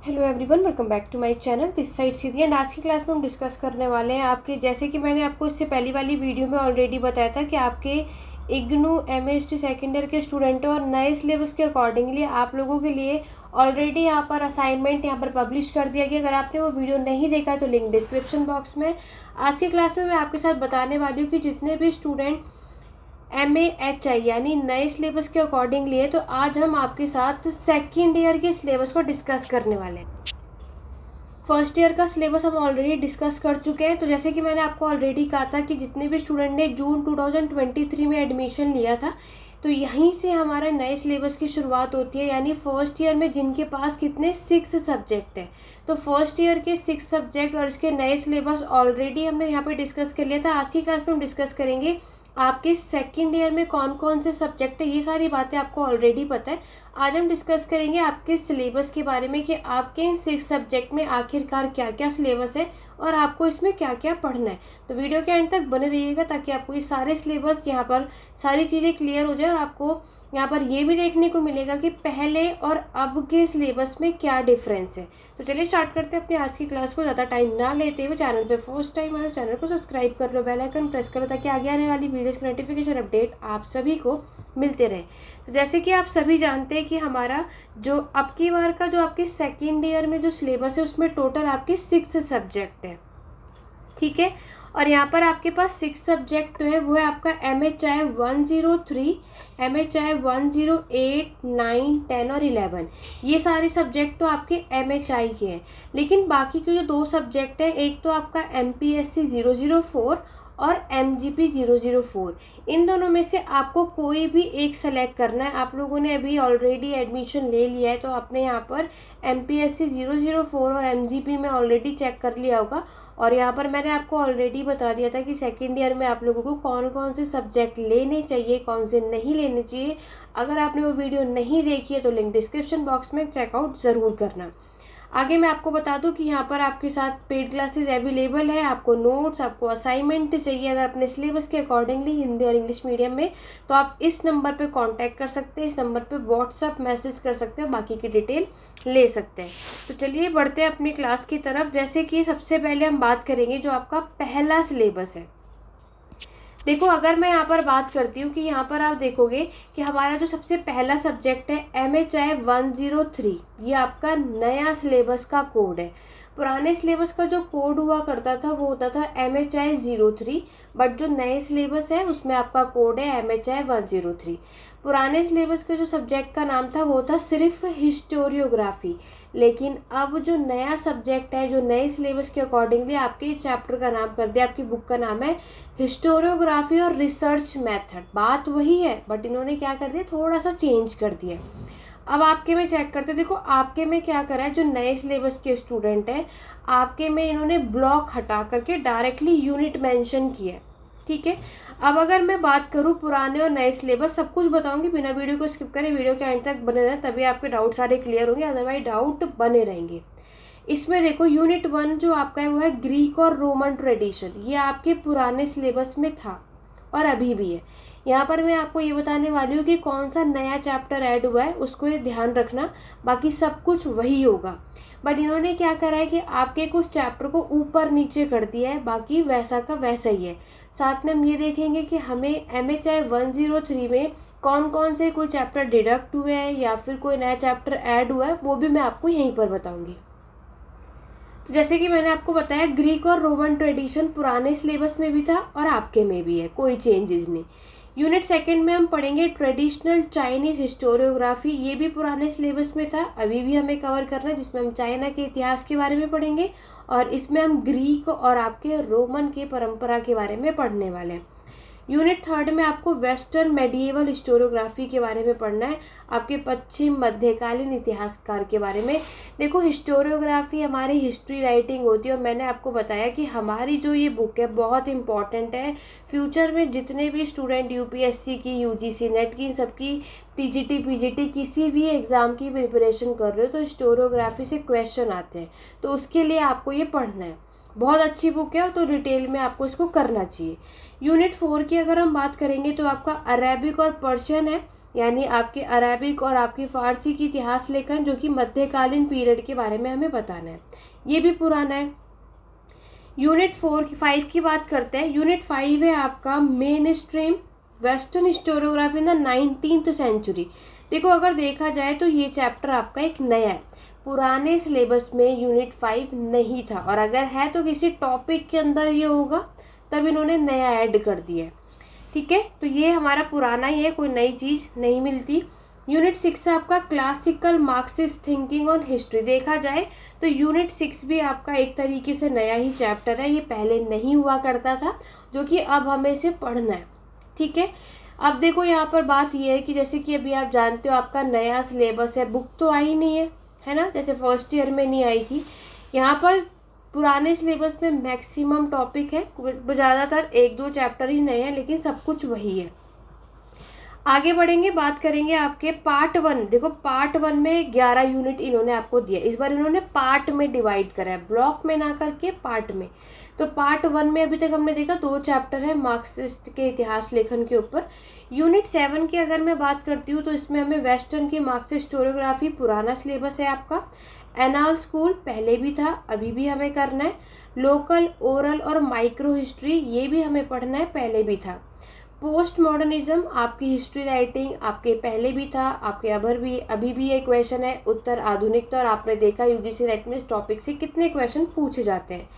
Hello everyone, welcome back to my channel. This side Sidhi and आज की class में हम डिस्कस करने वाले हैं आपके, जैसे कि मैंने आपको इससे पहली वाली वीडियो में ऑलरेडी बताया था कि आपके इग्नू एमएसटी सेकेंड ईयर के स्टूडेंट और नए सिलेबस के अकॉर्डिंगली आप लोगों के लिए ऑलरेडी यहाँ पर असाइनमेंट यहाँ पर पब्लिश कर दिया गया। अगर आपने वो वीडियो नहीं देखा है तो लिंक डिस्क्रिप्शन बॉक्स में। आज की क्लास में मैं आपके साथ बताने वाली हूँ कि जितने भी स्टूडेंट MAHI यानी नए सिलेबस के अकॉर्डिंग लिए, तो आज हम आपके साथ सेकेंड ईयर के सिलेबस को डिस्कस करने वाले हैं। फर्स्ट ईयर का सिलेबस हम ऑलरेडी डिस्कस कर चुके हैं। तो जैसे कि मैंने आपको ऑलरेडी कहा था कि जितने भी स्टूडेंट ने जून 2023 में एडमिशन लिया था, तो यहीं से हमारे नए सिलेबस की शुरुआत होती है। यानी फर्स्ट ईयर में जिनके पास कितने 6 सब्जेक्ट हैं, तो फर्स्ट ईयर के 6 सब्जेक्ट और इसके नए सिलेबस ऑलरेडी हमने यहाँ पे डिस्कस कर लिया था। आज की क्लास में हम डिस्कस करेंगे आपके सेकेंड ईयर में कौन कौन से सब्जेक्ट है। ये सारी बातें आपको ऑलरेडी पता है। आज हम डिस्कस करेंगे आपके सिलेबस के बारे में कि आपके इन 6 सब्जेक्ट में आखिरकार क्या क्या सिलेबस है और आपको इसमें क्या क्या पढ़ना है। तो वीडियो के एंड तक बने रहिएगा ताकि आपको ये सारे सिलेबस, यहाँ पर सारी चीज़ें क्लियर हो जाए और आपको यहाँ पर ये भी देखने को मिलेगा कि पहले और अब के सिलेबस में क्या डिफरेंस है। तो चलिए स्टार्ट करते हैं अपनी आज की क्लास को। ज़्यादा टाइम ना लेते हुए चैनल पे फर्स्ट टाइम आए चैनल को सब्सक्राइब कर लो, बेल आइकन प्रेस करो ताकि आगे आने वाली वीडियोस की नोटिफिकेशन अपडेट आप सभी को मिलते रहे। तो जैसे कि आप सभी जानते हैं कि हमारा जो अब की बार का जो आपके सेकेंड ईयर में जो सिलेबस है उसमें टोटल आपके 6 सब्जेक्ट है, ठीक है। और यहाँ पर आपके पास 6 सब्जेक्ट तो है, वो है आपका MHI 103, MHI 108, 9, 10 और 11। ये सारे सब्जेक्ट तो आपके MHI के हैं। लेकिन बाकी के जो 2 सब्जेक्ट हैं, एक तो आपका MPSC 004 और MGP 004, इन दोनों में से आपको कोई भी एक सेलेक्ट करना है। आप लोगों ने अभी ऑलरेडी एडमिशन ले लिया है तो आपने यहाँ पर MPSC 004 और MGP में ऑलरेडी चेक कर लिया होगा। और यहाँ पर मैंने आपको ऑलरेडी बता दिया था कि सेकेंड ईयर में आप लोगों को कौन कौन से सब्जेक्ट लेने चाहिए, कौन से नहीं लेने चाहिए। अगर आपने वो वीडियो नहीं देखी है तो लिंक डिस्क्रिप्शन बॉक्स में चेकआउट ज़रूर करना। आगे मैं आपको बता दूं कि यहाँ पर आपके साथ पेड क्लासेस अवेलेबल है। आपको नोट्स, आपको असाइनमेंट चाहिए अगर अपने सिलेबस के अकॉर्डिंगली हिंदी और इंग्लिश मीडियम में, तो आप इस नंबर पे कांटेक्ट कर सकते हैं। इस नंबर पे व्हाट्सअप मैसेज कर सकते हो, बाकी की डिटेल ले सकते हैं। तो चलिए बढ़ते हैं अपनी क्लास की तरफ। जैसे कि सबसे पहले हम बात करेंगे जो आपका पहला सिलेबस है। देखो, अगर मैं यहाँ पर बात करती हूँ कि यहाँ पर आप देखोगे कि हमारा जो सबसे पहला सब्जेक्ट है MHI 103, ये आपका नया सिलेबस का कोड है। पुराने सिलेबस का जो कोड हुआ करता था वो होता था MHI 03, बट जो नए सिलेबस है उसमें आपका कोड है MHI 103। पुराने सिलेबस के जो सब्जेक्ट का नाम था वो था सिर्फ हिस्टोरियोग्राफी, लेकिन अब जो नया सब्जेक्ट है, जो नए सिलेबस के अकॉर्डिंगली आपके चैप्टर का नाम कर दिया, आपकी बुक का नाम है हिस्टोरियोग्राफी और रिसर्च मेथड। बात वही है बट इन्होंने क्या कर दिया, थोड़ा सा चेंज कर दिया। अब आपके में चेक करते, देखो आपके में क्या करा है, जो नए सिलेबस के स्टूडेंट हैं आपके में इन्होंने ब्लॉक हटा करके डायरेक्टली यूनिट मेंशन किया है, ठीक है। अब अगर मैं बात करूँ पुराने और नए सिलेबस, सब कुछ बताऊंगी, बिना वीडियो को स्किप करें, वीडियो के एंड तक बने रहें तभी आपके डाउट सारे क्लियर होंगे, अदरवाइज डाउट बने रहेंगे। इसमें देखो यूनिट 1 जो आपका है वो है ग्रीक और रोमन ट्रेडिशन। ये आपके पुराने सिलेबस में था और अभी भी है। यहाँ पर मैं आपको ये बताने वाली हूँ कि कौन सा नया चैप्टर ऐड हुआ है, उसको ये ध्यान रखना, बाकी सब कुछ वही होगा। बट इन्होंने क्या करा है कि आपके कुछ चैप्टर को ऊपर नीचे कर दिया है, बाकी वैसा का वैसा ही है। साथ में हम ये देखेंगे कि हमें MHI 103 में कौन कौन से कोई चैप्टर डिडक्ट हुए हैं या फिर कोई नया चैप्टर ऐड हुआ है, वो भी मैं आपको यहीं पर बताऊँगी। तो जैसे कि मैंने आपको बताया, ग्रीक और रोमन ट्रेडिशन पुराने सिलेबस में भी था और आपके में भी है, कोई चेंजेस नहीं। यूनिट सेकंड में हम पढ़ेंगे ट्रेडिशनल चाइनीज़ हिस्टोरियोग्राफी। ये भी पुराने सिलेबस में था, अभी भी हमें कवर करना है, जिसमें हम चाइना के इतिहास के बारे में पढ़ेंगे और इसमें हम ग्रीक और आपके रोमन के परंपरा के बारे में पढ़ने वाले हैं। यूनिट थर्ड में आपको वेस्टर्न मेडिएवल हिस्टोरियोग्राफी के बारे में पढ़ना है, आपके पश्चिम मध्यकालीन इतिहासकार के बारे में। देखो, हिस्टोरियोग्राफी हमारी हिस्ट्री राइटिंग होती है और मैंने आपको बताया कि हमारी जो ये बुक है बहुत इंपॉर्टेंट है। फ्यूचर में जितने भी स्टूडेंट UPSC की, UGC नेट की, सबकी TGT PGT किसी भी एग्ज़ाम की प्रिपरेशन कर रहे हो तो हिस्टोरियोग्राफी से क्वेश्चन आते हैं, तो उसके लिए आपको ये पढ़ना है। बहुत अच्छी बुक है तो डिटेल में आपको इसको करना चाहिए। यूनिट 4 की अगर हम बात करेंगे तो आपका अरेबिक और पर्शियन है, यानी आपके अरबिक और आपकी फ़ारसी की इतिहास लेखन जो कि मध्यकालीन पीरियड के बारे में हमें बताना है, ये भी पुराना है। यूनिट 5 की बात करते हैं। यूनिट 5 है आपका main stream western historiography in the 19th century. देखो अगर देखा जाए तो ये चैप्टर आपका एक नया है, पुराने सिलेबस में यूनिट 5 नहीं था, और अगर है तो किसी टॉपिक के अंदर ये होगा, तब इन्होंने नया ऐड कर दिया है। ठीक है, तो ये हमारा पुराना ही है, कोई नई चीज़ नहीं मिलती। यूनिट 6 है आपका classical Marxist thinking on history. देखा जाए तो यूनिट 6 भी आपका एक तरीके से नया ही चैप्टर है, ये पहले नहीं हुआ करता था, जो कि अब हमें इसे पढ़ना है। ठीक है, अब देखो यहाँ पर बात ये है कि जैसे कि अभी आप जानते हो आपका नया सिलेबस है, बुक तो आई नहीं है ना, जैसे फर्स्ट ईयर में नहीं आई थी। यहाँ पर पुराने सिलेबस में मैक्सिमम टॉपिक है, ज़्यादातर 1-2 चैप्टर ही नए हैं, लेकिन सब कुछ वही है। आगे बढ़ेंगे, बात करेंगे आपके पार्ट 1। देखो पार्ट 1 में 11 यूनिट इन्होंने आपको दिया, इस बार इन्होंने पार्ट में डिवाइड करा है, ब्लॉक में ना करके पार्ट में। तो पार्ट 1 में अभी तक हमने देखा 2 चैप्टर है मार्क्सिस्ट के इतिहास लेखन के ऊपर। यूनिट 7 की अगर मैं बात करती हूँ तो इसमें हमें वेस्टर्न की मार्क्सिस्ट हिस्टोरियोग्राफी, पुराना सिलेबस है आपका। एनाल स्कूल पहले भी था, अभी भी हमें करना है। लोकल, ओरल और माइक्रो हिस्ट्री ये भी हमें पढ़ना है, पहले भी था। पोस्ट मॉडर्निज्म आपकी हिस्ट्री राइटिंग आपके पहले भी था, आपके अभी भी ये क्वेश्चन है। उत्तर आधुनिकता, और आपने देखा यूजीसी नेट में इस टॉपिक से कितने क्वेश्चन पूछे जाते हैं।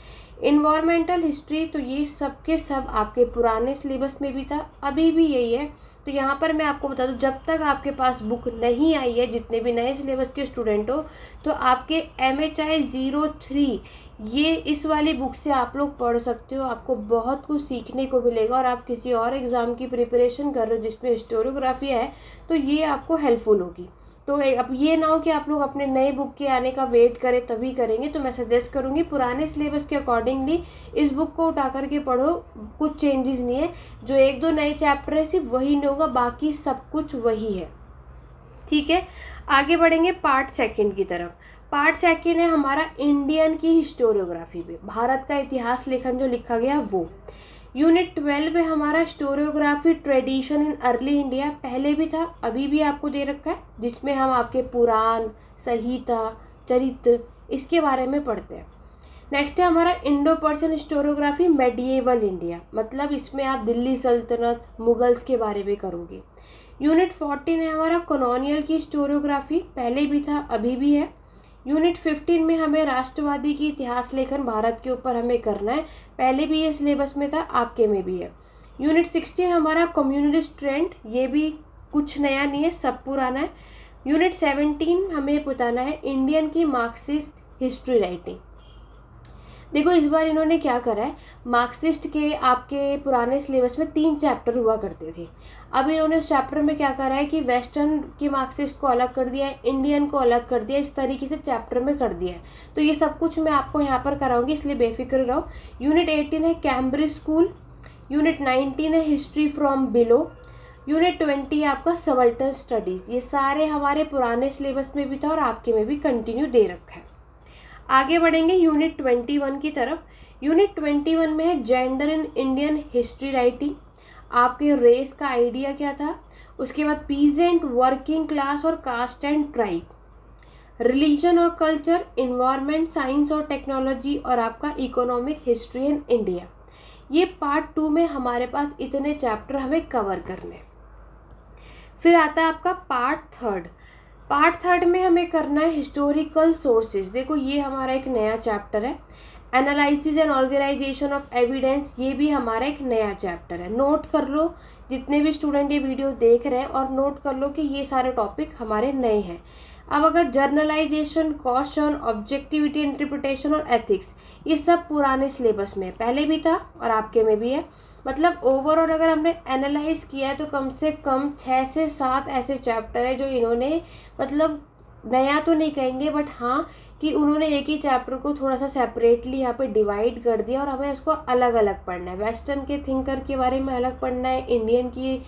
इन्वायरमेंटल हिस्ट्री, तो ये सब के सब आपके पुराने सिलेबस में भी था, अभी भी यही है। तो यहाँ पर मैं आपको बता दूँ, जब तक आपके पास बुक नहीं आई है, जितने भी नए सिलेबस के स्टूडेंट हो, तो आपके MHI 03 ये इस वाली बुक से आप लोग पढ़ सकते हो। आपको बहुत कुछ सीखने को मिलेगा, और आप किसी और एग्ज़ाम की प्रिपरेशन कर रहे हो जिसमें हिस्टोरियोग्राफी है, तो ये आपको हेल्पफुल होगी। तो अब ये ना हो कि आप लोग अपने नए बुक के आने का वेट करें तभी करेंगे। तो मैं सजेस्ट करूँगी पुराने सिलेबस के अकॉर्डिंगली इस बुक को उठा करके पढ़ो, कुछ चेंजेस नहीं है। जो 1-2 नए चैप्टर है सिर्फ वही नहीं होगा, बाकी सब कुछ वही है। ठीक है, आगे बढ़ेंगे पार्ट 2 की तरफ। पार्ट 2 है हमारा इंडियन की हिस्टोरियोग्राफी पे, भारत का इतिहास लेखन जो लिखा गया वो। यूनिट 12 है हमारा historiography tradition in early India, पहले भी था, अभी भी आपको दे रखा है, जिसमें हम आपके पुराण, संहिता, चरित्र इसके बारे में पढ़ते हैं। नेक्स्ट है हमारा Indo Persian historiography medieval India, मतलब इसमें आप दिल्ली सल्तनत, मुगल्स के बारे में करोगे। यूनिट 14 है हमारा कॉलोनियल की हिस्टोरियोग्राफी, पहले भी था, अभी भी है। यूनिट 15 में हमें राष्ट्रवादी की इतिहास लेखन भारत के ऊपर हमें करना है, पहले भी ये सिलेबस में था, आपके में भी है। यूनिट 16 हमारा कम्युनिस्ट ट्रेंड, ये भी कुछ नया नहीं है, सब पुराना है। यूनिट 17 हमें बताना है इंडियन की मार्क्सिस्ट हिस्ट्री राइटिंग। देखो इस बार इन्होंने क्या करा है, मार्क्सिस्ट के आपके पुराने सिलेबस में 3 चैप्टर हुआ करते थे, अब इन्होंने उस चैप्टर में क्या करा है कि वेस्टर्न की मार्क्सिस्ट को अलग कर दिया है, इंडियन को अलग कर दिया, इस तरीके से चैप्टर में कर दिया है। तो ये सब कुछ मैं आपको यहाँ पर कराऊंगी, इसलिए बेफिक्र रहो। यूनिट 18 है कैम्ब्रिज स्कूल। यूनिट 19 है हिस्ट्री फ्रॉम बिलो। यूनिट 20 है आपका सबाल्टर्न स्टडीज़। ये सारे हमारे पुराने सिलेबस में भी था और आपके में भी कंटिन्यू दे रखा है। आगे बढ़ेंगे यूनिट 21 की तरफ। यूनिट 21 में है gender in Indian history writing, आपके रेस का आइडिया क्या था। उसके बाद पीजेंट, वर्किंग क्लास और कास्ट एंड ट्राइब, रिलीजन और कल्चर, इन्वायरमेंट, साइंस और टेक्नोलॉजी, और आपका इकोनॉमिक हिस्ट्री इन इंडिया। ये पार्ट 2 में हमारे पास इतने चैप्टर हमें कवर करने। फिर आता है आपका पार्ट 3। पार्ट 3 में हमें करना है हिस्टोरिकल सोर्सेज। देखो ये हमारा एक नया चैप्टर है। Analysis and organisation of evidence, ये भी हमारा एक नया चैप्टर है। नोट कर लो, जितने भी स्टूडेंट ये वीडियो देख रहे हैं, और नोट कर लो कि ये सारे टॉपिक हमारे नए हैं। अब अगर जर्नलाइजेशन, कॉशन, ऑब्जेक्टिविटी, इंटरप्रिटेशन और एथिक्स, ये सब पुराने सिलेबस में पहले भी था और आपके में भी है। मतलब ओवरऑल अगर हमने एनालाइज किया है तो कम से कम 6 से 7 ऐसे चैप्टर है जो इन्होंने, मतलब नया तो नहीं कहेंगे बट हाँ कि उन्होंने एक ही चैप्टर को थोड़ा सा सेपरेटली यहाँ पे डिवाइड कर दिया और हमें उसको अलग अलग पढ़ना है। वेस्टर्न के थिंकर के बारे में अलग पढ़ना है, इंडियन की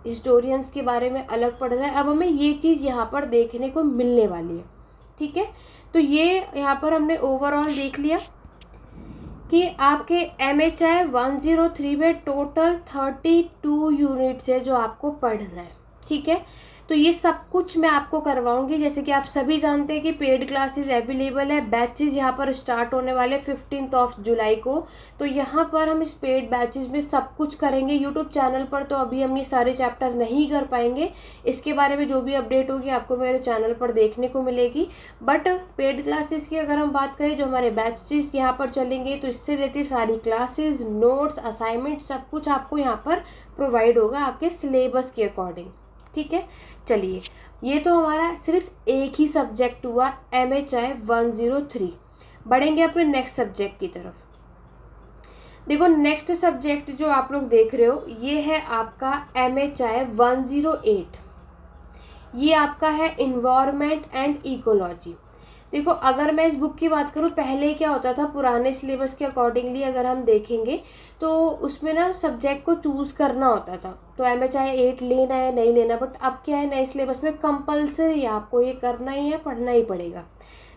हिस्टोरियंस के बारे में अलग पढ़ना है। अब हमें ये चीज़ यहाँ पर देखने को मिलने वाली है, ठीक है। तो ये यहाँ पर हमने ओवरऑल देख लिया कि आपके MHI 103 में टोटल 32 यूनिट्स है जो आपको पढ़ना है, ठीक है। तो ये सब कुछ मैं आपको करवाऊंगी। जैसे कि आप सभी जानते हैं कि पेड क्लासेस अवेलेबल है, बैचेस यहाँ पर स्टार्ट होने वाले 15 जुलाई को। तो यहाँ पर हम इस पेड बैचेस में सब कुछ करेंगे। यूट्यूब चैनल पर तो अभी हम ये सारे चैप्टर नहीं कर पाएंगे, इसके बारे में जो भी अपडेट होगी आपको मेरे चैनल पर देखने को मिलेगी। बट पेड क्लासेस की अगर हम बात करें, जो हमारे बैचेस यहाँ पर चलेंगे, तो इससे रिलेटेड सारी क्लासेस, नोट्स, असाइनमेंट सब कुछ आपको यहाँ पर प्रोवाइड होगा आपके सिलेबस के अकॉर्डिंग। ठीक है, चलिए, ये तो हमारा सिर्फ एक ही सब्जेक्ट हुआ MHI 103। बढ़ेंगे अपने नेक्स्ट सब्जेक्ट की तरफ। देखो, नेक्स्ट सब्जेक्ट जो आप लोग देख रहे हो ये है आपका MHI 108। ये आपका है इन्वायरमेंट एंड इकोलॉजी। देखो, अगर मैं इस बुक की बात करूँ, पहले क्या होता था, पुराने सिलेबस के अकॉर्डिंगली अगर हम देखेंगे तो उसमें ना सब्जेक्ट को चूज़ करना होता था, तो MHI 8 लेना है नहीं लेना। बट अब क्या है, नए सिलेबस में कंपलसरी आपको ये करना ही है, पढ़ना ही पड़ेगा।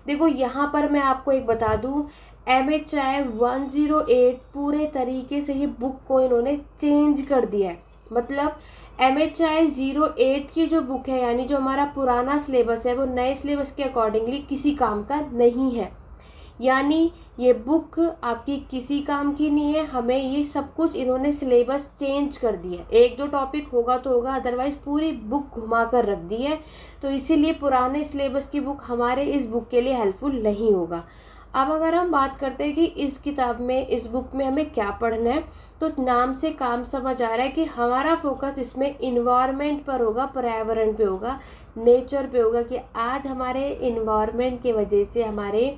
देखो, यहाँ पर मैं आपको एक बता दूँ, MHI 108 पूरे तरीके से ये बुक को इन्होंने चेंज कर दिया है। मतलब MHI 08 की जो बुक है, यानी जो हमारा पुराना सिलेबस है, वो नए सिलेबस के अकॉर्डिंगली किसी काम का नहीं है। यानी ये बुक आपकी किसी काम की नहीं है। हमें ये सब कुछ इन्होंने सिलेबस चेंज कर दिया है। एक दो टॉपिक होगा तो होगा, अदरवाइज़ पूरी बुक घुमा कर रख दी है। तो इसीलिए पुराने सिलेबस की बुक हमारे इस बुक के लिए हेल्पफुल नहीं होगा। अब अगर हम बात करते हैं कि इस किताब में, इस बुक में हमें क्या पढ़ना है, तो नाम से काम समझ आ रहा है कि हमारा फोकस इसमें इन्वायरमेंट पर होगा, पर्यावरण पे होगा, नेचर पे होगा, कि आज हमारे इन्वायरमेंट की वजह से हमारे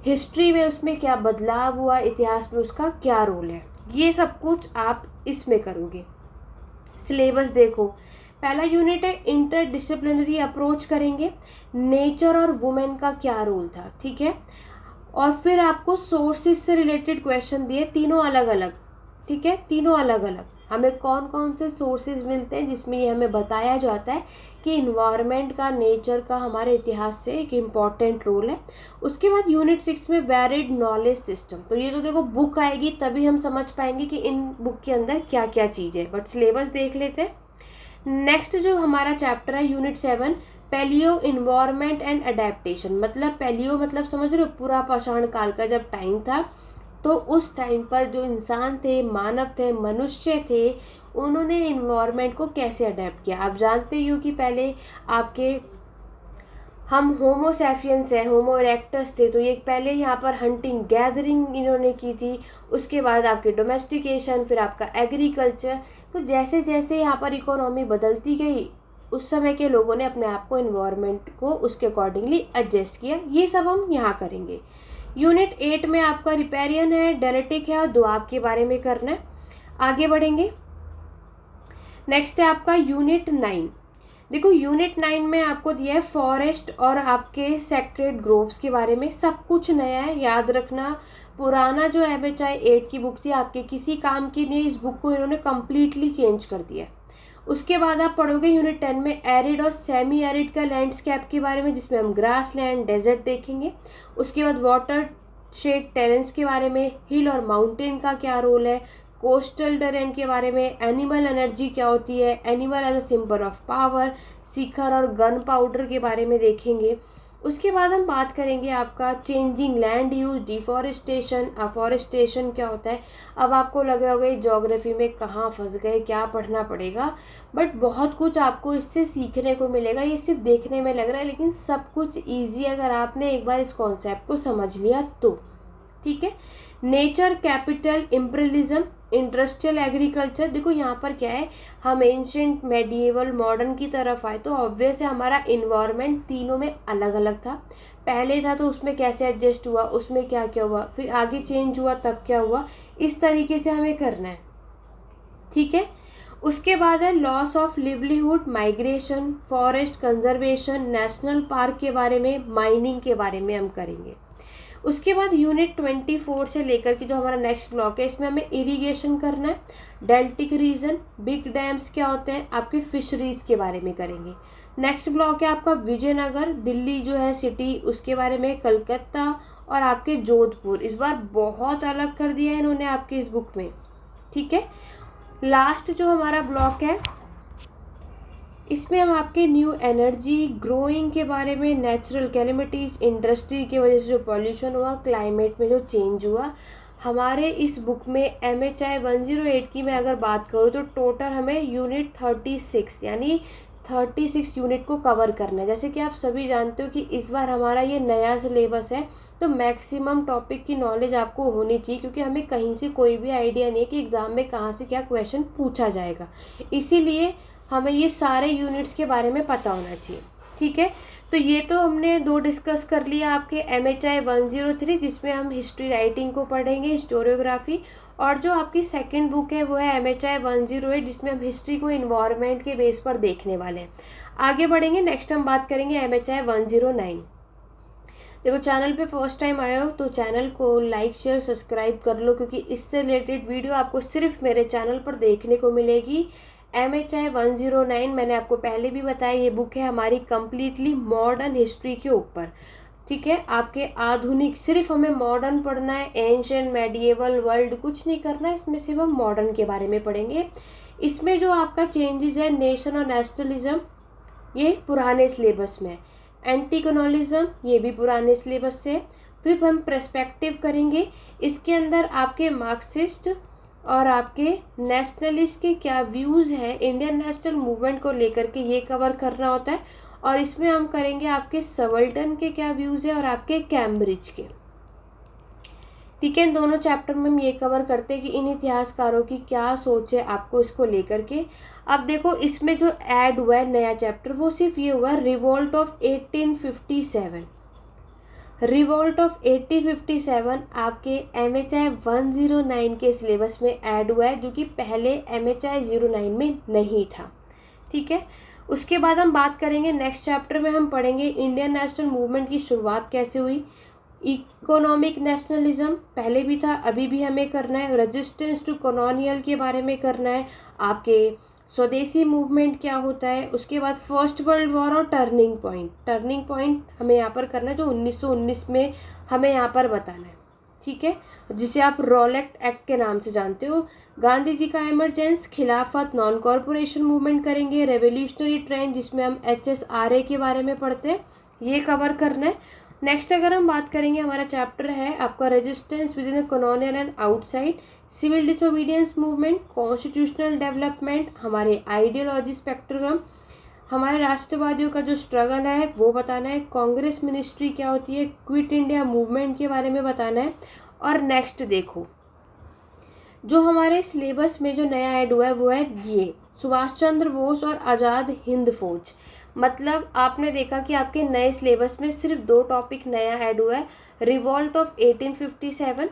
हिस्ट्री में उसमें क्या बदलाव हुआ, इतिहास में उसका क्या रोल है, ये सब कुछ आप इसमें करोगे। सिलेबस देखो, पहला यूनिट है इंटरडिसिप्लिनरी अप्रोच करेंगे, नेचर और वुमेन का क्या रोल था। ठीक है, और फिर आपको सोर्सेज से रिलेटेड क्वेश्चन दिए, तीनों अलग अलग। ठीक है, तीनों अलग अलग। हमें कौन कौन से सोर्सेज मिलते हैं जिसमें ये हमें बताया जाता है कि इन्वायरमेंट का, नेचर का हमारे इतिहास से एक इम्पॉर्टेंट रोल है। उसके बाद यूनिट 6 में वैलिड नॉलेज सिस्टम। तो ये तो देखो बुक आएगी तभी हम समझ पाएंगे कि इन बुक के अंदर क्या क्या चीज़ है, बट सिलेबस देख लेते हैं। नेक्स्ट जो हमारा चैप्टर है unit 7, palaeo environment and adaptation. मतलब पैलियो मतलब समझ रहे हो, पूरा पाषाण काल का जब टाइम था, तो उस टाइम पर जो इंसान थे, मानव थे, मनुष्य थे, उन्होंने इन्वायरमेंट को कैसे अडेप्ट किया। आप जानते ही हो कि पहले आपके हम होमो सैपियंस है, होमो इरेक्टस थे, तो ये पहले यहाँ पर हंटिंग गैदरिंग इन्होंने की थी। उसके बाद आपके डोमेस्टिकेशन, फिर आपका एग्रीकल्चर। तो जैसे जैसे यहाँ पर इकोनॉमी बदलती गई, उस समय के लोगों ने अपने आप को इन्वायरमेंट को उसके अकॉर्डिंगली एडजस्ट किया। ये सब हम यहाँ करेंगे। यूनिट 8 में आपका रिपेरियन है, डेलेटिक है और दुआब के बारे में करना है। आगे बढ़ेंगे। नेक्स्ट है आपका यूनिट 9। देखो, यूनिट 9 में आपको दिया है फॉरेस्ट और आपके सेक्रेड ग्रोव्स के बारे में। सब कुछ नया है, याद रखना। पुराना जो MHI 8 की बुक थी आपके किसी काम की नहीं, इस बुक को इन्होंने कम्प्लीटली चेंज कर दिया है। उसके बाद आप पढ़ोगे यूनिट 10 में एरिड और सेमी एरिड का लैंडस्केप के बारे में, जिसमें हम ग्रास लैंड, डेजर्ट देखेंगे। उसके बाद वाटर शेड टेरेंस के बारे में, हिल और माउंटेन का क्या रोल है, कोस्टल टेरेन के बारे में, एनिमल एनर्जी क्या होती है, animal as a symbol of power, शिखर और गन पाउडर के बारे में देखेंगे। उसके बाद हम बात करेंगे आपका changing land use, deforestation, afforestation क्या होता है। अब आपको लग रहा होगा ये ज्योग्राफी में कहाँ फंस गए, क्या पढ़ना पड़ेगा, बट बहुत कुछ आपको इससे सीखने को मिलेगा। ये सिर्फ देखने में लग रहा है, लेकिन सब कुछ ईजी अगर आपने एक बार इस कॉन्सेप्ट को समझ लिया तो। ठीक है, nature, capital, imperialism, industrial agriculture. देखो यहाँ पर क्या है, हम एंशिएंट, मेडिएवल, मॉडर्न की तरफ आए तो ऑब्वियस है हमारा इन्वायरमेंट तीनों में अलग अलग था। पहले था तो उसमें कैसे एडजस्ट हुआ, उसमें क्या क्या हुआ, फिर आगे चेंज हुआ तब क्या हुआ, इस तरीके से हमें करना है। ठीक है, उसके बाद है loss of livelihood, migration, forest conservation, national park के बारे में, माइनिंग के बारे में हम करेंगे। उसके बाद यूनिट 24 से लेकर के जो हमारा नेक्स्ट ब्लॉक है, इसमें हमें इरिगेशन करना है, डेल्टिक रीजन, बिग डैम्स क्या होते हैं, आपके फिशरीज के बारे में करेंगे। नेक्स्ट ब्लॉक है आपका विजयनगर, दिल्ली जो है सिटी, उसके बारे में, कलकत्ता और आपके जोधपुर। इस बार बहुत अलग कर दिया है इन्होंने आपके इस बुक में। ठीक है, लास्ट जो हमारा ब्लॉक है इसमें हम आपके न्यू एनर्जी, ग्रोइंग के बारे में, नेचुरल कैलेमिटीज़, इंडस्ट्री की वजह से जो पॉल्यूशन हुआ, क्लाइमेट में जो चेंज हुआ, हमारे इस बुक में MHI 108 की मैं अगर बात करूँ तो टोटल हमें यूनिट 36 यानी 36 यूनिट को कवर करना है। जैसे कि आप सभी जानते हो कि इस बार हमारा ये नया सिलेबस है, तो मैक्सिमम टॉपिक की नॉलेज आपको होनी चाहिए, क्योंकि हमें कहीं से कोई भी आइडिया नहीं है कि एग्ज़ाम में कहाँ से क्या क्वेश्चन पूछा जाएगा। इसीलिए हमें ये सारे यूनिट्स के बारे में पता होना चाहिए। ठीक है, तो ये तो हमने 2 डिस्कस कर लिया आपके MHI 103, जिसमें हम हिस्ट्री राइटिंग को पढ़ेंगे, हिस्टोरियोग्राफी। और जो आपकी सेकंड बुक है वो है MHI 108, जिसमें हम हिस्ट्री को इन्वायरमेंट के बेस पर देखने वाले हैं। आगे बढ़ेंगे, नेक्स्ट हम बात करेंगे MHI 109। देखो, चैनल पे फर्स्ट टाइम आए हो तो चैनल को लाइक, शेयर, सब्सक्राइब कर लो, क्योंकि इससे रिलेटेड वीडियो आपको सिर्फ मेरे चैनल पर देखने को मिलेगी। MHI 109 मैंने आपको पहले भी बताया, ये बुक है हमारी कम्प्लीटली मॉडर्न हिस्ट्री के ऊपर। ठीक है, आपके आधुनिक, सिर्फ हमें मॉडर्न पढ़ना है, एंशिएंट, मेडिएवल, वर्ल्ड कुछ नहीं करना है, इसमें सिर्फ हम मॉडर्न के बारे में पढ़ेंगे। इसमें जो आपका चेंजेस है, नेशन और नेशनलिज्म, ये पुराने सिलेबस में है। एंटी कॉलोनियलिज्म, ये भी पुराने सिलेबस से। फिर हम पर्सपेक्टिव करेंगे, इसके अंदर आपके मार्क्सिस्ट और आपके नेशनलिस्ट के क्या व्यूज़ हैं इंडियन नेशनल मूवमेंट को लेकर के, ये कवर करना होता है। और इसमें हम करेंगे आपके सवल्टन के क्या व्यूज़ है और आपके कैम्ब्रिज के। ठीक है, इन दोनों चैप्टर में हम ये कवर करते हैं कि इन इतिहासकारों की क्या सोच है आपको इसको लेकर के। अब देखो, इसमें जो ऐड हुआ है नया चैप्टर, वो सिर्फ ये हुआ है रिवोल्ट ऑफ 1857। रिवोल्ट ऑफ 1857 आपके MHI 109 के सिलेबस में ऐड हुआ है, जो कि पहले MHI 09 में नहीं था। ठीक है, उसके बाद हम बात करेंगे नेक्स्ट चैप्टर में, हम पढ़ेंगे इंडियन नेशनल मूवमेंट की शुरुआत कैसे हुई। इकोनॉमिक नेशनलिज्म पहले भी था, अभी भी हमें करना है। रेजिस्टेंस टू कॉलोनियल के बारे में करना है। आपके स्वदेशी मूवमेंट क्या होता है, उसके बाद फर्स्ट वर्ल्ड वॉर और टर्निंग पॉइंट हमें यहाँ पर करना है, जो 1919 में हमें यहाँ पर बताना है। ठीक है, जिसे आप रॉलेट एक्ट के नाम से जानते हो। गांधी जी का एमरजेंस, खिलाफत, नॉन कॉरपोरेशन मूवमेंट करेंगे। रेवोल्यूशनरी ट्रेंड, जिसमें हम HSRA के बारे में पढ़ते हैं, ये कवर करना है। नेक्स्ट अगर हम बात करेंगे, हमारा चैप्टर है आपका resistance within the colonial and outside, civil disobedience movement, constitutional development, हमारे आइडियोलॉजी स्पेक्ट्रम, हमारे राष्ट्रवादियों का जो स्ट्रगल है वो बताना है। कांग्रेस मिनिस्ट्री क्या होती है, क्विट इंडिया मूवमेंट के बारे में बताना है। और नेक्स्ट देखो, जो हमारे सिलेबस में जो नया ऐड हुआ है वो है ये सुभाष चंद्र बोस और आज़ाद हिंद फौज। मतलब आपने देखा कि आपके नए सिलेबस में सिर्फ 2 टॉपिक नया ऐड हुआ है, रिवॉल्ट ऑफ 1857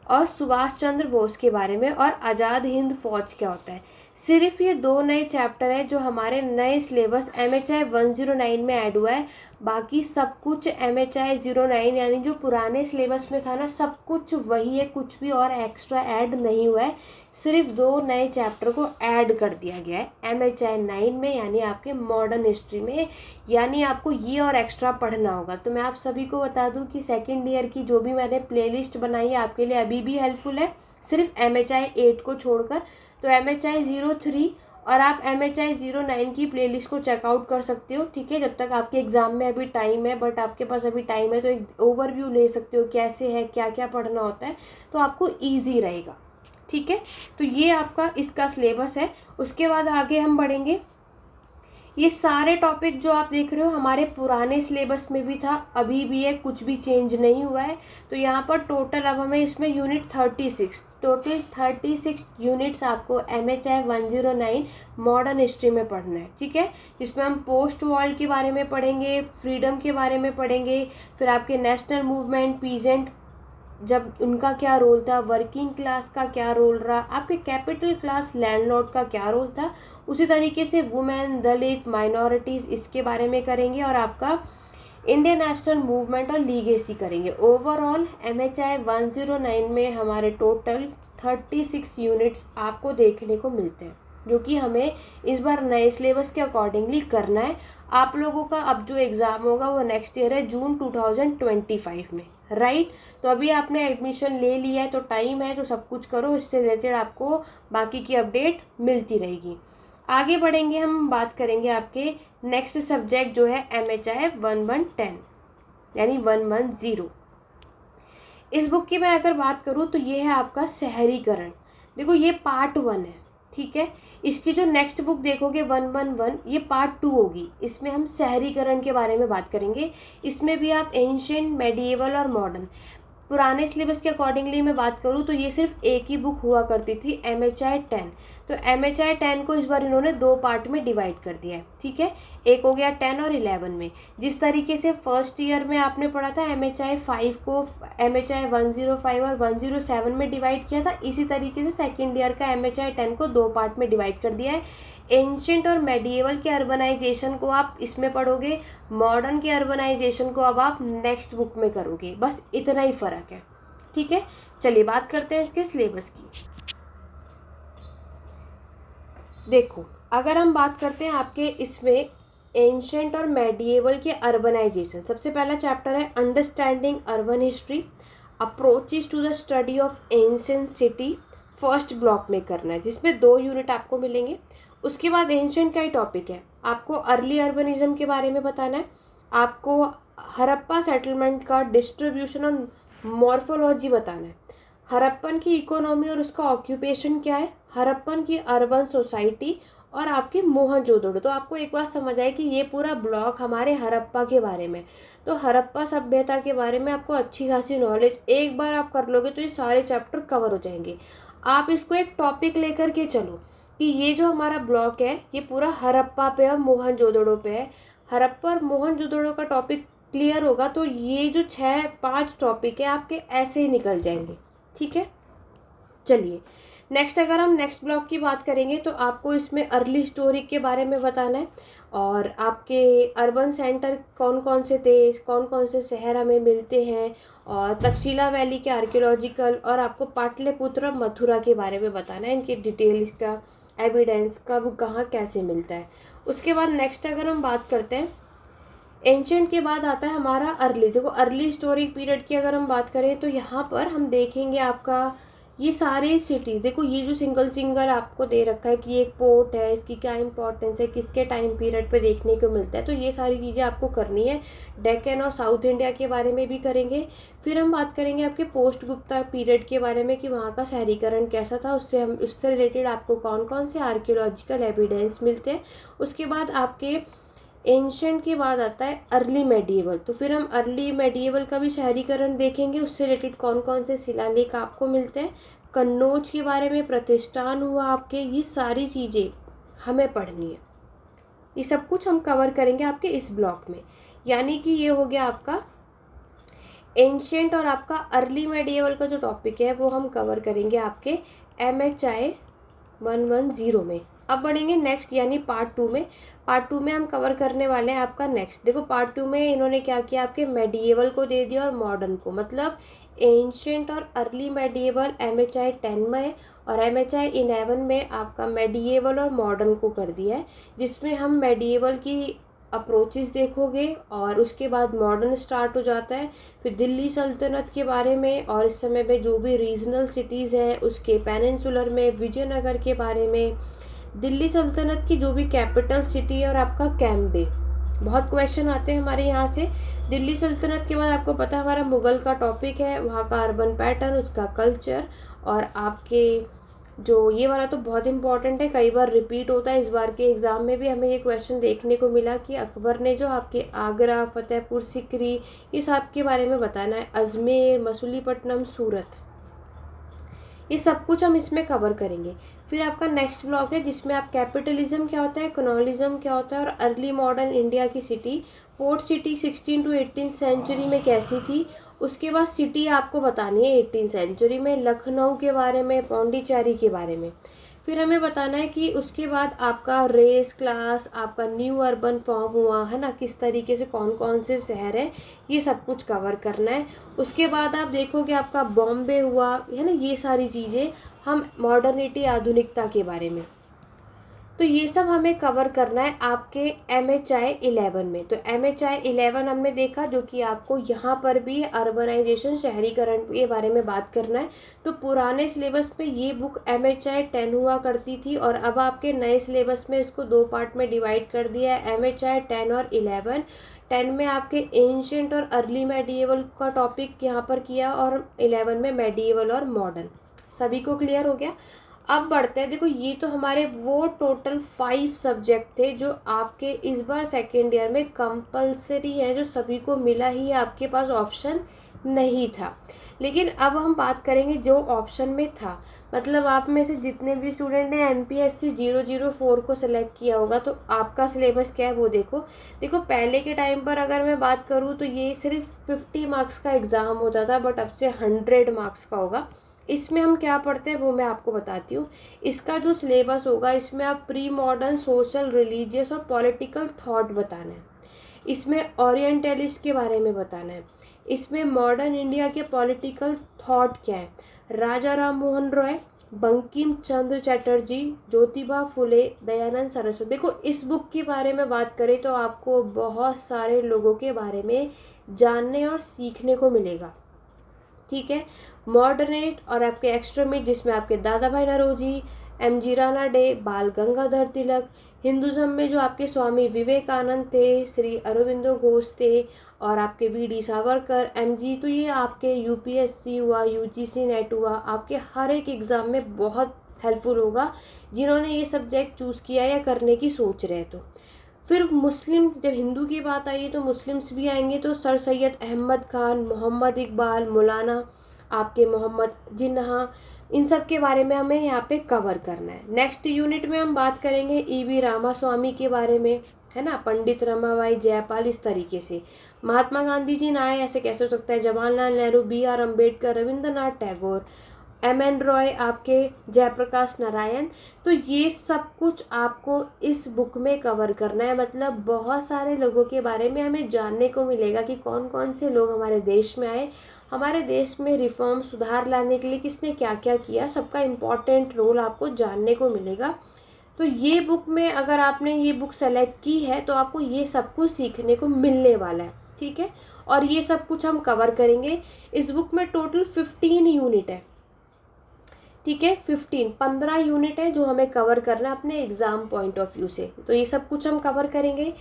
और सुभाष चंद्र बोस के बारे में, और आज़ाद हिंद फौज क्या होता है। सिर्फ ये 2 नए चैप्टर है जो हमारे नए सिलेबस MHI 109 में ऐड हुआ है। बाकी सब कुछ MHI 09 यानी जो पुराने सिलेबस में था ना, सब कुछ वही है, कुछ भी और एक्स्ट्रा ऐड नहीं हुआ है। सिर्फ 2 नए चैप्टर को ऐड कर दिया गया है MHI 9 में, यानी आपके मॉडर्न हिस्ट्री में। यानी आपको ये और एक्स्ट्रा पढ़ना होगा। तो मैं आप सभी को बता दूं कि सेकेंड ईयर की जो भी मैंने प्लेलिस्ट बनाई है आपके लिए अभी भी हेल्पफुल है, सिर्फ MHI 8 को छोड़कर। तो MHI 03 और आप MHI 09 की प्लेलिस्ट को चेकआउट कर सकते हो। ठीक है, जब तक आपके एग्ज़ाम में अभी टाइम है, बट आपके पास अभी टाइम है तो एक ओवरव्यू ले सकते हो कैसे है, क्या क्या पढ़ना होता है, तो आपको ईजी रहेगा। ठीक है, तो ये आपका इसका सिलेबस है। उसके बाद आगे हम बढ़ेंगे। ये सारे टॉपिक जो आप देख रहे हो हमारे पुराने सिलेबस में भी था, अभी भी है, कुछ भी चेंज नहीं हुआ है। तो यहाँ पर टोटल अब हमें इसमें यूनिट 36 यूनिट्स आपको MHI 109 मॉडर्न हिस्ट्री में पढ़ना है। ठीक है, जिसमें हम पोस्ट वॉर के बारे में पढ़ेंगे, फ्रीडम के बारे में पढ़ेंगे, फिर आपके नेशनल मूवमेंट, पीजेंट जब उनका क्या रोल था, वर्किंग क्लास का क्या रोल रहा, आपके कैपिटल क्लास लैंडलॉर्ड का क्या रोल था, उसी तरीके से वुमेन, दलित, माइनॉरिटीज़, इसके बारे में करेंगे। और आपका इंडियन नेशनल मूवमेंट और लीगेसी करेंगे। ओवरऑल MHI 109 में हमारे टोटल 36 यूनिट्स आपको देखने को मिलते हैं, जो कि हमें इस बार नए सिलेबस के अकॉर्डिंगली करना है। आप लोगों का अब जो एग्ज़ाम होगा वो नेक्स्ट ईयर है, जून 2025 में, राइट। तो अभी आपने एडमिशन ले लिया है तो टाइम है, तो सब कुछ करो, इससे रिलेटेड आपको बाकी की अपडेट मिलती रहेगी। आगे बढ़ेंगे, हम बात करेंगे आपके नेक्स्ट सब्जेक्ट जो है MHI 1110 यानी 110। इस बुक की मैं अगर बात करूँ तो ये है आपका शहरीकरण। देखो ये पार्ट 1 है, ठीक है। इसकी जो नेक्स्ट बुक देखोगे 111, ये पार्ट 2 होगी। इसमें हम शहरीकरण के बारे में बात करेंगे। इसमें भी आप एंशिएंट, मेडिएवल और मॉडर्न, पुराने सिलेबस के अकॉर्डिंगली मैं बात करूँ तो ये सिर्फ एक ही बुक हुआ करती थी, MHI 10। तो MHI 10 को इस बार इन्होंने 2 पार्ट में डिवाइड कर दिया है, ठीक है। एक हो गया 10 और 11 में। जिस तरीके से फर्स्ट ईयर में आपने पढ़ा था MHI 5 को MHI 105 और 107 में डिवाइड किया था, इसी तरीके से सेकेंड ईयर का MHI 10 को 2 पार्ट में डिवाइड कर दिया है। एंशिएंट और मेडिएवल के अर्बनाइजेशन को आप इसमें पढ़ोगे, मॉडर्न के अर्बनाइजेशन को अब आप नेक्स्ट बुक में करोगे, बस इतना ही फ़र्क है, ठीक है। चलिए बात करते हैं इसके सिलेबस की। देखो अगर हम बात करते हैं आपके इसमें एंशिएंट और मेडिएवल के अर्बनाइजेशन, सबसे पहला चैप्टर है understanding urban history, approaches to the study of ancient city, first block में करना है, जिसमें 2 यूनिट आपको मिलेंगे। उसके बाद एंशिएंट का ही टॉपिक है, आपको अर्ली अर्बनिज्म के बारे में बताना है, आपको हड़प्पा सेटलमेंट का डिस्ट्रीब्यूशन और मॉर्फोलॉजी बताना है, हड़प्पन की इकोनॉमी और उसका ऑक्यूपेशन क्या है, हड़प्पन की अर्बन सोसाइटी और आपके मोहनजोदड़ो। तो आपको एक बात समझ आए कि ये पूरा ब्लॉक हमारे हड़प्पा के बारे में, तो हड़प्पा सभ्यता के बारे में आपको अच्छी खासी नॉलेज एक बार आप कर लोगे तो ये सारे चैप्टर कवर हो जाएंगे। आप इसको एक टॉपिक लेकर के चलो कि ये जो हमारा ब्लॉक है ये पूरा हड़प्पा पे और मोहनजोदड़ो पे है। हड़प्पा और मोहनजोदड़ो का टॉपिक क्लियर होगा तो ये जो 6-5 टॉपिक है आपके ऐसे ही निकल जाएंगे, ठीक है। चलिए नेक्स्ट, अगर हम नेक्स्ट ब्लॉक की बात करेंगे तो आपको इसमें अर्ली हिस्टोरिक के बारे में बताना है और आपके अर्बन सेंटर कौन कौन से थे, कौन कौन से शहर हमें मिलते हैं, और तक्षशिला वैली के आर्कियोलॉजिकल, और आपको पाटलिपुत्र और मथुरा के बारे में बताना है, इनकी डिटेल, इसका एविडेंस कब कहाँ कैसे मिलता है। उसके बाद नेक्स्ट अगर हम बात करते हैं एंशिएंट के बाद आता है हमारा अर्ली। देखो अर्ली हिस्टोरिक पीरियड की अगर हम बात करें तो यहाँ पर हम देखेंगे आपका ये सारे सिटी, देखो ये जो सिंगल आपको दे रखा है कि एक पोर्ट है, इसकी क्या इंपॉर्टेंस है, किसके टाइम पीरियड पे देखने को मिलता है, तो ये सारी चीज़ें आपको करनी है। डेक्कन और साउथ इंडिया के बारे में भी करेंगे। फिर हम बात करेंगे आपके पोस्ट गुप्ता पीरियड के बारे में कि वहाँ का शहरीकरण कैसा था, उससे रिलेटेड आपको कौन कौन से आर्कियोलॉजिकल एविडेंस मिलते हैं। उसके बाद आपके एंशिएंट के बाद आता है अर्ली मेडिएवल, तो फिर हम अर्ली मेडिएवल का भी शहरीकरण देखेंगे, उससे रिलेटेड कौन कौन से शिलालेख आपको मिलते हैं, कन्नौज के बारे में प्रतिष्ठान हुआ आपके, ये सारी चीज़ें हमें पढ़नी है। ये सब कुछ हम कवर करेंगे आपके इस ब्लॉक में, यानी कि ये हो गया आपका एंशिएंट और आपका अर्ली मेडिएवल का जो टॉपिक है वो हम कवर करेंगे आपके MHI 110 में। अब बढ़ेंगे नेक्स्ट यानी पार्ट 2 में। पार्ट 2 में हम कवर करने वाले हैं आपका नेक्स्ट। देखो पार्ट 2 में इन्होंने क्या किया, आपके मेडिएवल को दे दिया और मॉडर्न को, मतलब एंशिएंट और अर्ली मेडिएवल MHI 10 में और MHI 11 में आपका मेडिएवल और मॉडर्न को कर दिया है, जिसमें हम मेडिएवल की अप्रोचेस देखोगे और उसके बाद मॉडर्न स्टार्ट हो जाता है। फिर दिल्ली सल्तनत के बारे में और इस समय में जो भी रीजनल सिटीज़ हैं उसके पेनिनसुलर में, विजयनगर के बारे में, दिल्ली सल्तनत की जो भी कैपिटल सिटी है और आपका कैम्बे, बहुत क्वेश्चन आते हैं हमारे यहाँ से। दिल्ली सल्तनत के बाद आपको पता है हमारा मुग़ल का टॉपिक है, वहाँ का अर्बन पैटर्न, उसका कल्चर, और आपके जो ये वाला तो बहुत इंपॉर्टेंट है, कई बार रिपीट होता है, इस बार के एग्ज़ाम में भी हमें ये क्वेश्चन देखने को मिला कि अकबर ने जो आपके आगरा, फतेहपुर सिकरी, ये सब के बारे में बताना है, अजमेर, मसूलीपट्टनम, सूरत, ये सब कुछ हम इसमें कवर करेंगे। फिर आपका नेक्स्ट ब्लॉक है जिसमें आप कैपिटलिज्म क्या होता है, कॉलोनिज्म क्या होता है, और अर्ली मॉडर्न इंडिया की city, port city 16 to 18 century में कैसी थी। उसके बाद सिटी आपको बतानी है 18 सेंचुरी में, लखनऊ के बारे में, पौंडीचेरी के बारे में। फिर हमें बताना है कि उसके बाद आपका रेस क्लास, आपका न्यू अर्बन फॉर्म हुआ है ना, किस तरीके से कौन कौन से शहर हैं, ये सब कुछ कवर करना है। उसके बाद आप देखोगे आपका बॉम्बे हुआ है ना, ये सारी चीज़ें हम मॉडर्निटी, आधुनिकता के बारे में। तो ये सब हमें कवर करना है आपके MHI 11 में। तो MHI 11 हमने देखा, जो कि आपको यहाँ पर भी अर्बनाइजेशन, शहरीकरण के बारे में बात करना है। तो पुराने सिलेबस में ये बुक MHI 10 हुआ करती थी, और अब आपके नए सिलेबस में इसको 2 पार्ट में डिवाइड कर दिया है, MHI 10 और 11। 10 में आपके एंशिएंट और अर्ली मेडिएवल का टॉपिक यहाँ पर किया, और 11 में मेडिएवल और मॉडर्न। सभी को क्लियर हो गया? अब बढ़ते हैं। देखो, ये तो हमारे वो टोटल 5 सब्जेक्ट थे जो आपके इस बार सेकेंड ईयर में कंपलसरी है, जो सभी को मिला ही है, आपके पास ऑप्शन नहीं था। लेकिन अब हम बात करेंगे जो ऑप्शन में था, मतलब आप में से जितने भी स्टूडेंट ने MPSC 004 को सिलेक्ट किया होगा, तो आपका सिलेबस क्या है वो देखो। पहले के टाइम पर अगर मैं बात करूँ तो ये सिर्फ 50 मार्क्स का एग्ज़ाम होता था, बट अब से 100 मार्क्स का होगा। इसमें हम क्या पढ़ते हैं वो मैं आपको बताती हूँ। इसका जो सिलेबस होगा, इसमें आप प्री मॉडर्न, सोशल, रिलीजियस और पॉलिटिकल थॉट बताना है। इसमें ओरिएंटलिस्ट के बारे में बताना है। इसमें मॉडर्न इंडिया के पॉलिटिकल थॉट क्या है, राजा राम मोहन रॉय, बंकिम चंद्र चटर्जी, ज्योतिबा फुले, दयानंद सरस्वती। देखो, इस बुक के बारे में बात करें तो आपको बहुत सारे लोगों के बारे में जानने और सीखने को मिलेगा। ठीक है। मॉडर्नेट और आपके एक्सट्रीमिस्ट, जिसमें आपके दादा भाई नौरोजी, MG राणा डे, बाल गंगाधर तिलक। हिंदुज़म में जो आपके स्वामी विवेकानंद थे, श्री अरविंदो घोष थे, और आपके BD सावरकर, MG। तो ये आपके UPSC हुआ, UGC नेट हुआ, आपके हर एक एग्ज़ाम में बहुत हेल्पफुल होगा जिन्होंने ये सब्जेक्ट चूज़ किया या करने की सोच रहे। तो फिर मुस्लिम, जब हिंदू की बात आई तो मुस्लिम्स भी आएंगे। तो सर सैयद अहमद खान, मोहम्मद इकबाल, मौलाना आपके मोहम्मद जिन्ना, इन सब के बारे में हमें यहाँ पे कवर करना है। नेक्स्ट यूनिट में हम बात करेंगे EV रामास्वामी के बारे में, है ना, पंडित रमाबाई जयपाल, इस तरीके से। महात्मा गांधी जी ना आए ऐसे कैसे हो सकता है, जवाहरलाल नेहरू, BR अम्बेडकर, रविंद्रनाथ टैगोर, MN रॉय, आपके जयप्रकाश नारायण। तो ये सब कुछ आपको इस बुक में कवर करना है। मतलब बहुत सारे लोगों के बारे में हमें जानने को मिलेगा कि कौन कौन से लोग हमारे देश में आए, हमारे देश में रिफॉर्म, सुधार लाने के लिए किसने क्या क्या किया, सबका इम्पॉर्टेंट रोल आपको जानने को मिलेगा। तो ये बुक में अगर आपने ये बुक सेलेक्ट की है तो आपको ये सब कुछ सीखने को मिलने वाला है। ठीक है। और ये सब कुछ हम कवर करेंगे। इस बुक में टोटल 15 यूनिट है। ठीक है, 15 यूनिट है जो हमें कवर करना है अपने एग्ज़ाम पॉइंट ऑफ व्यू से। तो ये सब कुछ हम कवर करेंगे।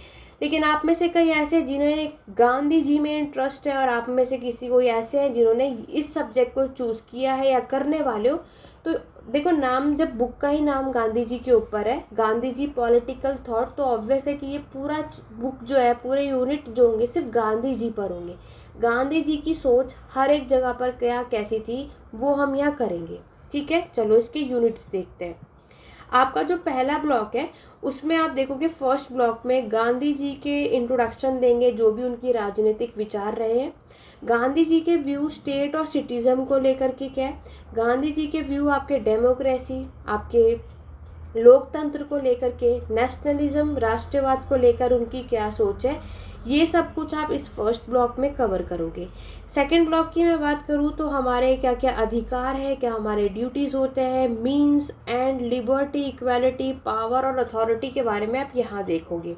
लेकिन आप में से कई ऐसे जिन्हें गांधी जी में इंटरेस्ट है, और आप में से किसी कोई ऐसे हैं जिन्होंने इस सब्जेक्ट को चूज़ किया है या करने वाले हो, तो देखो, नाम, जब बुक का ही नाम गांधी जी के ऊपर है, गांधी जी पॉलिटिकल थॉट, तो ऑब्वियस है कि ये पूरा बुक जो है, पूरे यूनिट जो होंगे सिर्फ गांधी जी पर होंगे। गांधी जी की सोच हर एक जगह पर क्या कैसी थी वो हम यहाँ करेंगे। ठीक है, चलो इसके यूनिट्स देखते हैं। आपका जो पहला ब्लॉक है उसमें आप देखोगे, फर्स्ट ब्लॉक में गांधी जी के इंट्रोडक्शन देंगे, जो भी उनकी राजनीतिक विचार रहे हैं। गांधी जी के व्यू स्टेट और सिटीज़म को लेकर के क्या है, गांधी जी के व्यू आपके डेमोक्रेसी, आपके लोकतंत्र को लेकर के, नेशनलिज्म, राष्ट्रवाद को लेकर उनकी क्या सोच है, ये सब कुछ आप इस फर्स्ट ब्लॉक में कवर करोगे। सेकंड ब्लॉक की मैं बात करूँ तो हमारे क्या क्या अधिकार है, क्या हमारे ड्यूटीज़ होते हैं, means and liberty, equality, power और अथॉरिटी के बारे में आप यहाँ देखोगे।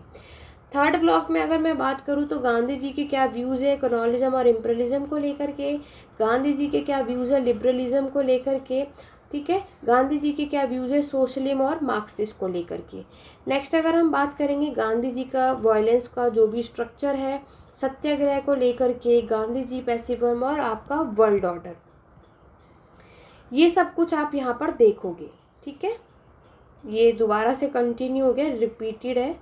थर्ड ब्लॉक में अगर मैं बात करूँ तो गांधी जी के क्या व्यूज़ है कॉलोनिज्म और इम्पीरियलिज्म को लेकर के, गांधी जी के क्या व्यूज़ है लिबरलिज्म को लेकर के। ठीक है, गांधी जी के क्या व्यूज़ है सोशलिज्म और मार्क्सिस्ट को लेकर के। नेक्स्ट अगर हम बात करेंगे गांधी जी का वायलेंस का जो भी स्ट्रक्चर है, सत्याग्रह को लेकर के, गांधी जी, पैसिज्म और आपका वर्ल्ड ऑर्डर, ये सब कुछ आप यहाँ पर देखोगे। ठीक है, ये दोबारा से कंटिन्यू हो गया, रिपीटेड है।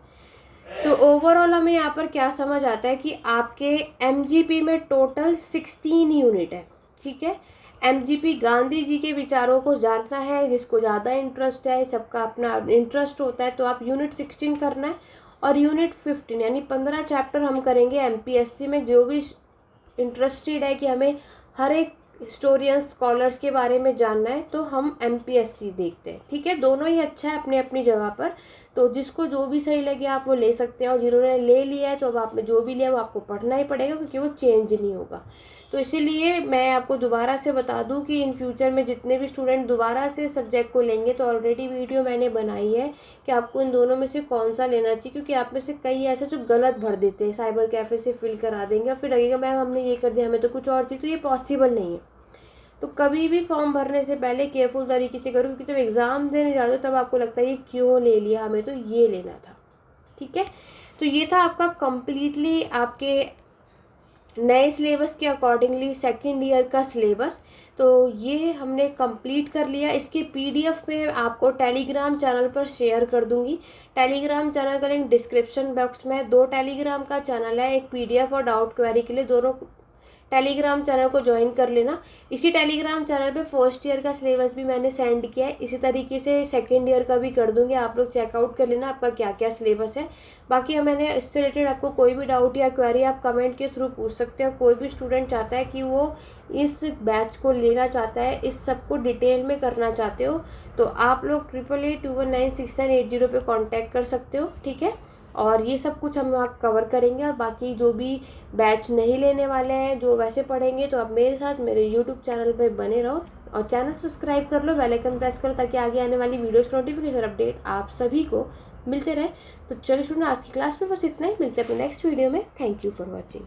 तो ओवरऑल हमें यहाँ पर क्या समझ आता है कि आपके MGP में टोटल 16 यूनिट है। ठीक है, MGP गांधी जी के विचारों को जानना है, जिसको ज़्यादा इंटरेस्ट है, सबका अपना इंटरेस्ट होता है, तो आप यूनिट 16 करना है। और यूनिट 15 यानी 15 चैप्टर हम करेंगे MPSC में। जो भी इंटरेस्टेड है कि हमें हर एक हिस्टोरियंस स्कॉलर्स के बारे में जानना है तो हम MPSC देखते हैं, ठीक है। दोनों ही अच्छा है अपनी अपनी जगह पर, तो जिसको जो भी सही लगे आप वो ले सकते हैं। और जिन्होंने ले लिया है तो अब आपने जो भी लिया वो आपको पढ़ना ही पड़ेगा, क्योंकि वो चेंज नहीं होगा। तो इसीलिए मैं आपको दोबारा से बता दूं कि इन फ्यूचर में जितने भी स्टूडेंट दोबारा से सब्जेक्ट को लेंगे तो ऑलरेडी वीडियो मैंने बनाई है कि आपको इन दोनों में से कौन सा लेना चाहिए, क्योंकि आप में से कई ऐसे जो गलत भर देते हैं, साइबर कैफ़े से फिल करा देंगे और फिर लगेगा मैम हमने ये कर दिया, हमें तो कुछ और चाहिए। तो ये पॉसिबल नहीं है। तो कभी भी फॉर्म भरने से पहले केयरफुल तरीके से करो, क्योंकि जब एग्ज़ाम देने जाते हो तब आपको लगता है ये क्यों ले लिया, हमें तो ये लेना था, ठीक है। तो ये था आपका कम्प्लीटली आपके नए सिलेबस के अकॉर्डिंगली सेकेंड ईयर का सिलेबस। तो ये हमने कंप्लीट कर लिया। इसकी PDF में आपको टेलीग्राम चैनल पर शेयर कर दूंगी। टेलीग्राम चैनल का लिंक डिस्क्रिप्शन बॉक्स में है। 2 टेलीग्राम का चैनल है, एक PDF और डाउट क्वेरी के लिए। दोनों टेलीग्राम चैनल को ज्वाइन कर लेना। इसी टेलीग्राम चैनल पे फर्स्ट ईयर का सिलेबस भी मैंने सेंड किया है, इसी तरीके से सेकेंड ईयर का भी कर दूंगी। आप लोग चेकआउट कर लेना आपका क्या क्या सिलेबस है। बाकी मैंने इससे रिलेटेड आपको कोई भी डाउट या क्वेरी आप कमेंट के थ्रू पूछ सकते हो। कोई भी स्टूडेंट चाहता है कि वो इस बैच को लेना चाहता है, इस सब को डिटेल में करना चाहते हो, तो आप लोग 8882196980 पे कॉन्टैक्ट कर सकते हो, ठीक है। और ये सब कुछ हम वहाँ कवर करेंगे। और बाकी जो भी बैच नहीं लेने वाले हैं, जो वैसे पढ़ेंगे, तो आप मेरे साथ मेरे यूट्यूब चैनल पे बने रहो और चैनल सब्सक्राइब कर लो, बेल आइकन प्रेस करो, ताकि आगे आने वाली वीडियोस की नोटिफिकेशन अपडेट आप सभी को मिलते रहे। तो चलो स्टूडेंट, आज की क्लास में बस इतना ही। मिलते हैं अपने नेक्स्ट वीडियो में। Thank you for watching.